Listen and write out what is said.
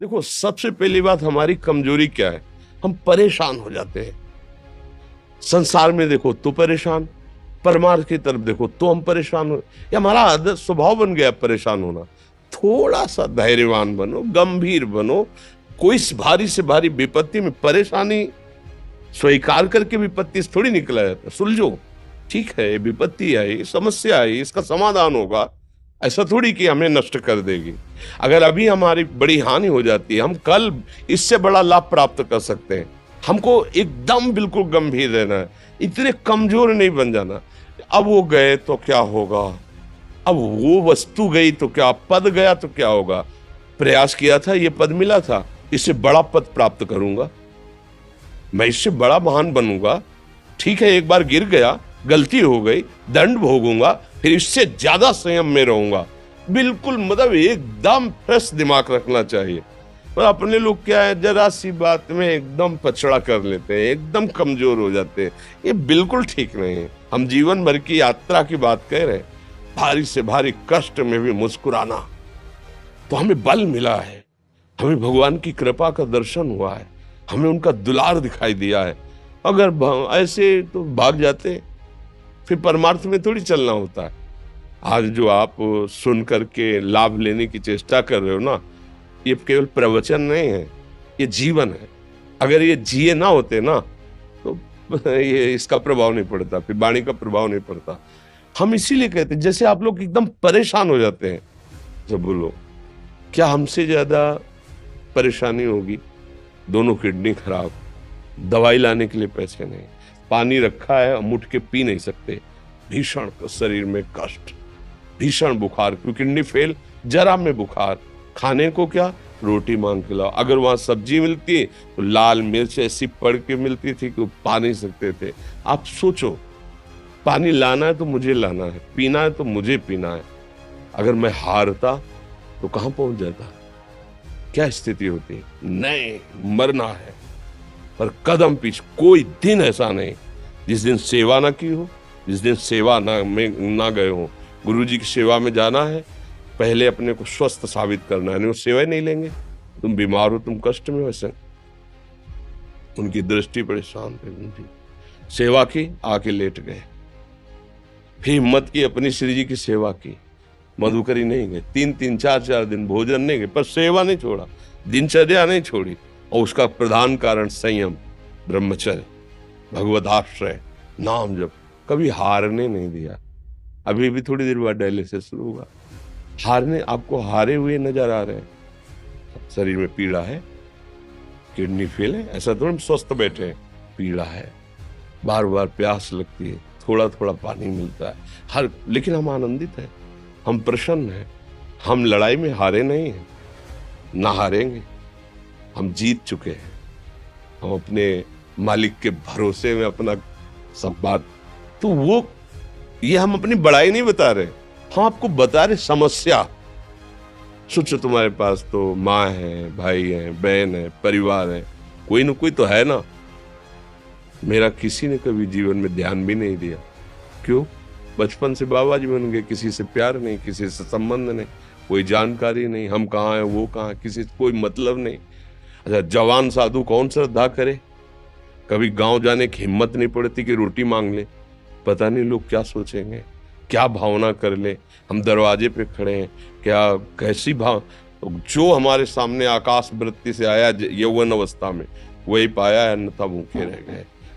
देखो, सबसे पहली बात हमारी कमजोरी क्या है? हम परेशान हो जाते हैं। संसार में देखो तो परेशान, परमार्थ की तरफ देखो तो हम परेशान हो। ये हमारा आदत स्वभाव बन गया परेशान होना। थोड़ा सा धैर्यवान बनो, गंभीर बनो। कोई भारी से भारी विपत्ति में परेशानी स्वीकार करके विपत्ति से थोड़ी निकला जाता। सुलझो, ठीक है, विपत्ति आई, समस्या आई, इसका समाधान होगा। ऐसा थोड़ी कि हमें नष्ट कर देगी। अगर अभी हमारी बड़ी हानि हो जाती है, हम कल इससे बड़ा लाभ प्राप्त कर सकते हैं। हमको एकदम बिल्कुल गंभीर रहना है, इतने कमजोर नहीं बन जाना। अब वो गए तो क्या होगा, अब वो वस्तु गई तो क्या, पद गया तो क्या होगा। प्रयास किया था, ये पद मिला था, इससे बड़ा पद प्राप्त करूंगा, मैं इससे बड़ा महान बनूंगा। ठीक है, एक बार गिर गया, गलती हो गई, दंड भोगूंगा, फिर इससे ज्यादा संयम में रहूंगा। बिल्कुल, मतलब एकदम फ्रेश दिमाग रखना चाहिए। पर अपने लोग क्या है, जरा सी बात में एकदम पछड़ा कर लेते हैं, एकदम कमजोर हो जाते हैं। ये बिल्कुल ठीक नहीं है। हम जीवन भर की यात्रा की बात कह रहे हैं, भारी से भारी कष्ट में भी मुस्कुराना, तो हमें बल मिला है, हमें भगवान की कृपा का दर्शन हुआ है, हमें उनका दुलार दिखाई दिया है। अगर ऐसे तो भाग जाते, फिर परमार्थ में थोड़ी चलना होता है। आज जो आप सुन करके लाभ लेने की चेष्टा कर रहे हो ना, ये केवल प्रवचन नहीं है, ये जीवन है। अगर ये जिए ना होते ना, तो ये इसका प्रभाव नहीं पड़ता, फिर वाणी का प्रभाव नहीं पड़ता। हम इसीलिए कहते हैं, जैसे आप लोग एकदम परेशान हो जाते हैं जब बोलो, क्या हमसे ज्यादा परेशानी होगी? दोनों किडनी खराब, दवाई लाने के लिए पैसे नहीं, पानी रखा है हम उठ के पी नहीं सकते, भीषण शरीर में कष्ट, भीषण बुखार, क्योंकि किडनी फेल, जरा में बुखार, खाने को क्या, रोटी मांग के लाओ। अगर वहां सब्जी मिलती तो लाल मिर्च ऐसी पड़ के मिलती थी कि पा नहीं सकते थे। आप सोचो, पानी लाना है तो मुझे लाना है, पीना है तो मुझे पीना है। अगर मैं हारता तो कहां पहुंच जाता, क्या स्थिति होती? नहीं, मरना है, पर कदम पीछे। कोई दिन ऐसा नहीं जिस दिन सेवा ना की हो, जिस दिन सेवा ना गए हो। गुरु जी की सेवा में जाना है, पहले अपने को स्वस्थ साबित करना है, नहीं वो सेवा ही नहीं लेंगे। तुम बीमार हो, तुम कष्ट में, वैसे उनकी दृष्टि परेशान थे, उनकी सेवा की, आके लेट गए। फिर हिम्मत की, अपनी श्री जी की सेवा की, मधुकरी नहीं गए, 3-3 4-4 दिन भोजन नहीं गए, पर सेवा नहीं छोड़ा, दिनचर्या नहीं छोड़ी। और उसका प्रधान कारण संयम, ब्रह्मचर्य, भगवदाश्रय, नाम जप, कभी हारने नहीं दिया। अभी भी थोड़ी देर बाद डायलिसिस शुरू होगा। हारने, आपको हारे हुए नजर आ रहे हैं? शरीर में पीड़ा है, किडनी फेल है, ऐसा तो हम स्वस्थ बैठे हैं, पीड़ा है, बार बार प्यास लगती है, थोड़ा थोड़ा पानी मिलता है, लेकिन हम आनंदित हैं, हम प्रसन्न हैं। हम लड़ाई में हारे नहीं हैं, ना हारेंगे, हम जीत चुके हैं। हम अपने मालिक के भरोसे में अपना सब बात, तो वो, ये हम अपनी बड़ाई नहीं बता रहे, हम आपको बता रहे समस्या। सोचो, तुम्हारे पास तो माँ है, भाई है, बहन है, परिवार है, कोई ना कोई तो है ना। मेरा किसी ने कभी जीवन में ध्यान भी नहीं दिया। क्यों? बचपन से बाबा जी बन गए, किसी से प्यार नहीं, किसी से संबंध नहीं, कोई जानकारी नहीं, हम कहाँ हैं, वो कहाँ, किसी से कोई मतलब नहीं। अच्छा, जवान साधु कौन श्रद्धा करे? कभी गांव जाने की हिम्मत नहीं पड़ती कि रोटी मांग ले। पता नहीं लोग क्या सोचेंगे, क्या भावना कर ले। हम दरवाजे पे खड़े हैं, क्या कैसी भाव, जो हमारे सामने आकाश वृत्ति से आया यौवन अवस्था में, वही पाया है, अन्यथा भूखे रह गए।